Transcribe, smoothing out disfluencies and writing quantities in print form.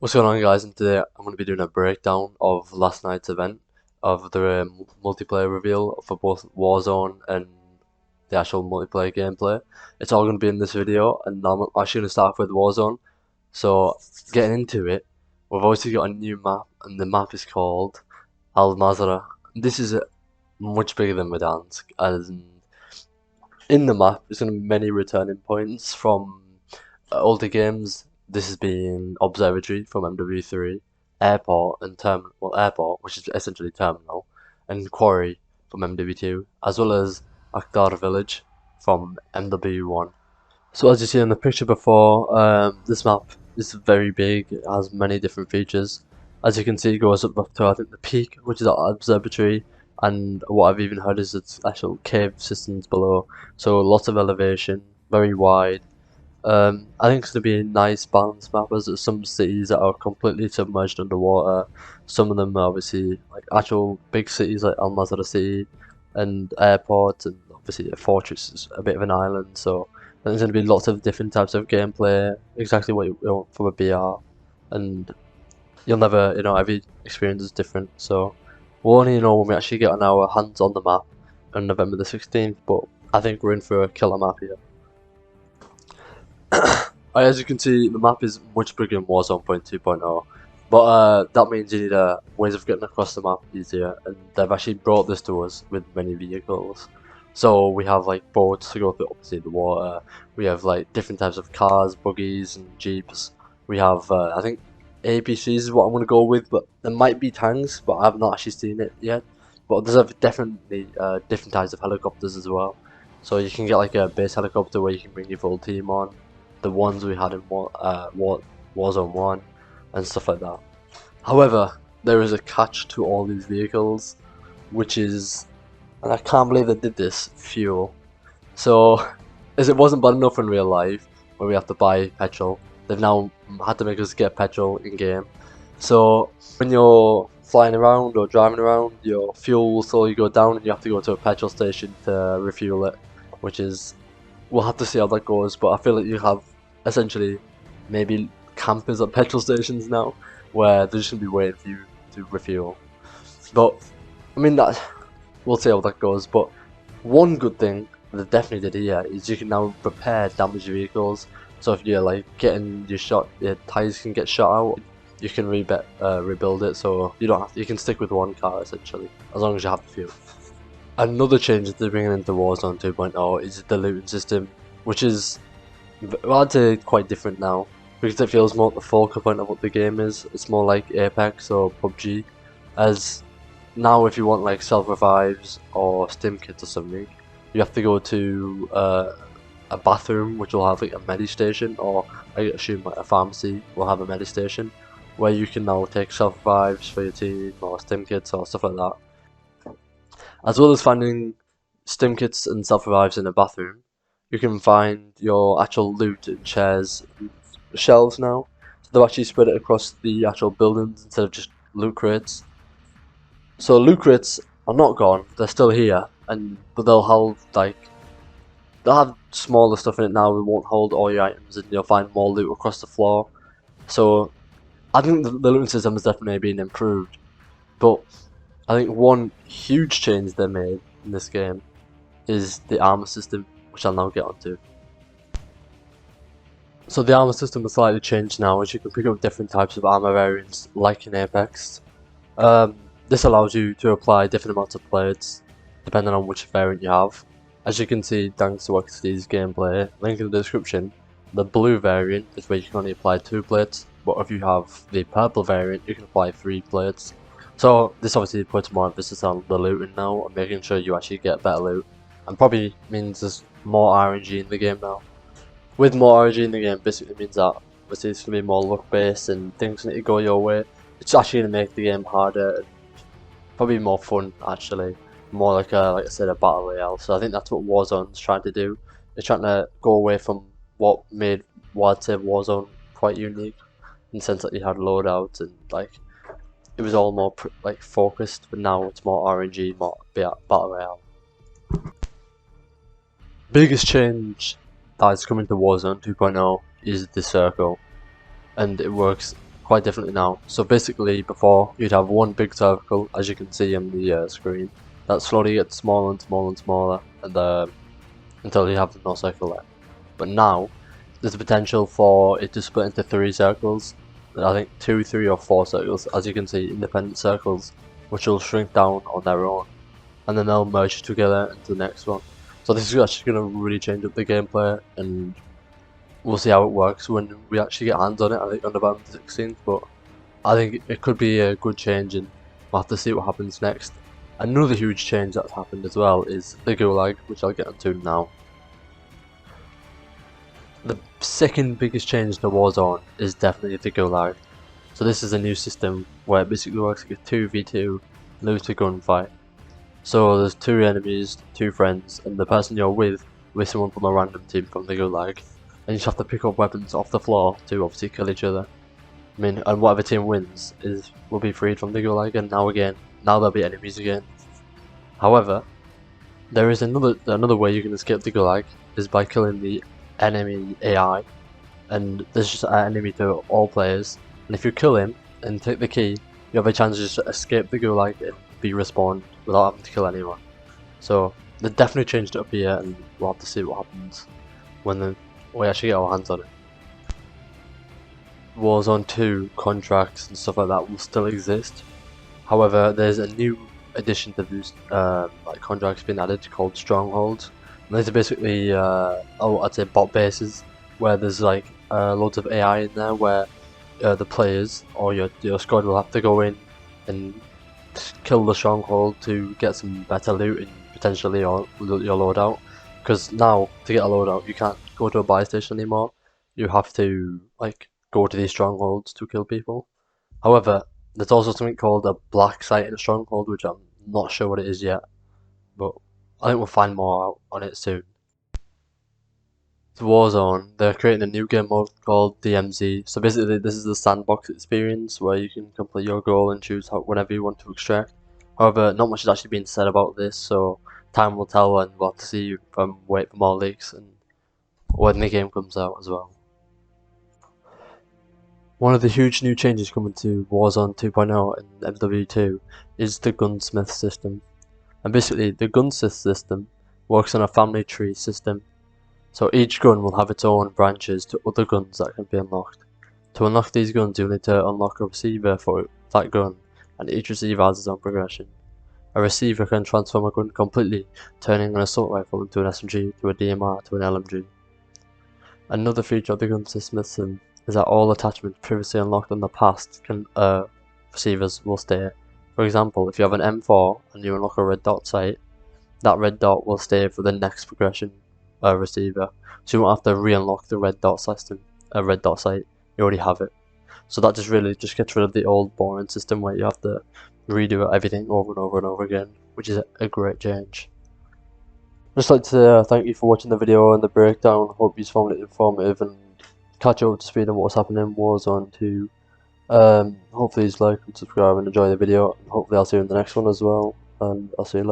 What's going on, guys? And today I'm going to be doing a breakdown of last night's event of the multiplayer reveal for both Warzone and the actual multiplayer gameplay. It's all going to be in this video, and I'm actually going to start with Warzone. So, getting into it, we've obviously got a new map, and the map is called Al Mazrah. This is much bigger than Verdansk, as in the map there's going to be many returning points from older games. This has been Observatory from MW3, Airport and Terminal, well, Airport, which is essentially Terminal, and Quarry from MW2, as well as Akhdar Village from MW1. So as you see in the picture before, this map is very big. It has many different features. As you can see, it goes up to I think the peak, which is at Observatory, and what I've even heard is its actual cave systems below. So lots of elevation, very wide. I think it's going to be a nice balanced map, as there's some cities that are completely submerged underwater. Some of them are obviously like actual big cities like Al Mazrah City and airport, and obviously a fortress is a bit of an island. So there's going to be lots of different types of gameplay, exactly what you want from a BR, and you'll never, every experience is different. So we'll only know when we actually get on our hands on the map on November the 16th, but I think we're in for a killer map here. As you can see, the map is much bigger than Warzone 2.0, but that means you need ways of getting across the map easier, and they've actually brought this to us with many vehicles. So we have like boats to go through, obviously, the water. We have like different types of cars, buggies, and jeeps. We have, I think, APCs is what I'm going to go with, but there might be tanks, but I've not actually seen it yet. But there's definitely different types of helicopters as well. So you can get like a base helicopter where you can bring your full team on. The ones we had in Warzone 1 and stuff like that. However, there is a catch to all these vehicles, which is, and I can't believe they did this, fuel. So, as it wasn't bad enough in real life, where we have to buy petrol, they've now had to make us get petrol in game. So, when you're flying around or driving around, your fuel will slowly go down and you have to go to a petrol station to refuel it, which is, we'll have to see how that goes, but I feel like you have essentially maybe campers at petrol stations now, where they're just going to be waiting for you to refuel. But, I mean, that we'll see how that goes, but one good thing they definitely did here is you can now repair damaged vehicles. So if you're like getting your tires can get shot out, you can rebuild it, so you don't have to, you can stick with one car essentially, as long as you have the fuel. Another change that they're bringing into Warzone 2.0 is the looting system, which is, well, I'd say quite different now, because it feels more like the focal point of what the game is. It's more like Apex or PUBG, as now if you want like self-revives or stim kits or something, you have to go to a bathroom which will have like a medi station, or I assume like a pharmacy will have a medi station, where you can now take self-revives for your team or stim kits or stuff like that. As well as finding stim kits and self-revives in a bathroom, you can find your actual loot in chairs and shelves now. So they've actually spread it across the actual buildings instead of just loot crates. So loot crates are not gone, they're still here, but they'll have smaller stuff in it now. It won't hold all your items, and you'll find more loot across the floor. So I think the looting system has definitely been improved, but I think one huge change they made in this game is the armor system, which I'll now get onto. So the armor system has slightly changed now, as you can pick up different types of armor variants, like in Apex. This allows you to apply different amounts of plates, depending on which variant you have. As you can see, thanks to Westie's gameplay, link in the description, the blue variant is where you can only apply 2 plates, but if you have the purple variant, you can apply 3 plates. So this obviously puts more emphasis on the looting now, and making sure you actually get better loot, and probably means there's more RNG in the game now. With more RNG in the game, basically means that it's going to be more luck based and things need to go your way. It's actually going to make the game harder and probably more fun, actually. More like I said, a battle royale. So I think that's what Warzone's trying to do. They're trying to go away from what made I'd say Warzone quite unique, in the sense that you had loadouts and like it was all more like focused, but now it's more RNG, more battle royale. Biggest change that is coming to Warzone 2.0 is the circle, and it works quite differently now. So basically, before you'd have one big circle, as you can see on the screen, that slowly gets smaller and smaller and smaller, and until you have no circle left. But now, there's a potential for it to split into 3 circles. I think 2, 3, or 4 circles, as you can see, independent circles, which will shrink down on their own, and then they'll merge together into the next one. So this is actually going to really change up the gameplay, and we'll see how it works when we actually get hands on it, I think on November 16th, but I think it could be a good change, and we'll have to see what happens next. Another huge change that's happened as well is the Gulag, which I'll get into now. The second biggest change to Warzone is definitely the Gulag. So this is a new system where it basically works like a 2v2 lose to gunfight. So there's 2 enemies, 2 friends, and the person you're with someone from a random team from the Gulag, and you just have to pick up weapons off the floor to obviously kill each other. I mean, and whatever team wins will be freed from the Gulag, and now there'll be enemies again. However, there is another way you can escape the Gulag is by killing the enemy AI, and there's just an enemy to all players, and if you kill him and take the key, you have a chance to just escape the Gulag and be respawned without having to kill anyone. So they definitely changed it up here, and we'll have to see what happens when we actually get our hands on it. Warzone 2 contracts and stuff like that will still exist. However, there's a new addition to these like contracts being added called strongholds. And these are basically I'd say bot bases where there's like loads of AI in there, where the players or your squad will have to go in and kill the stronghold to get some better loot and potentially your loadout. Because now to get a loadout, you can't go to a buy station anymore. You have to like go to these strongholds to kill people. However, there's also something called a black site in a stronghold, which I'm not sure what it is yet, but I think we'll find more out on it soon. To Warzone, they're creating a new game mode called DMZ. So basically, this is the sandbox experience where you can complete your goal and choose whenever you want to extract. However, not much is actually being said about this, so time will tell, and we'll have to see wait for more leaks and when the game comes out as well. One of the huge new changes coming to Warzone 2.0 and MW2 is the Gunsmith System. And basically, the Gunsmith System works on a family tree system. So each gun will have its own branches to other guns that can be unlocked. To unlock these guns, you'll need to unlock a receiver for that gun, and each receiver has its own progression. A receiver can transform a gun completely, turning an assault rifle into an SMG, to a DMR, to an LMG. Another feature of the Gunsmith System is that all attachments previously unlocked in the past receivers will stay. For example, if you have an M4 and you unlock a red dot sight, that red dot will stay for the next progression receiver, so you won't have to re-unlock the red dot system, red dot sight. You already have it. So that just really gets rid of the old boring system where you have to redo everything over and over and over again, which is a great change. I'd just like to thank you for watching the video and the breakdown. Hope you found it informative and catch up to speed on what's happening in Warzone 2. Hopefully you like and subscribe and enjoy the video, and hopefully I'll see you in the next one as well, and I'll see you later.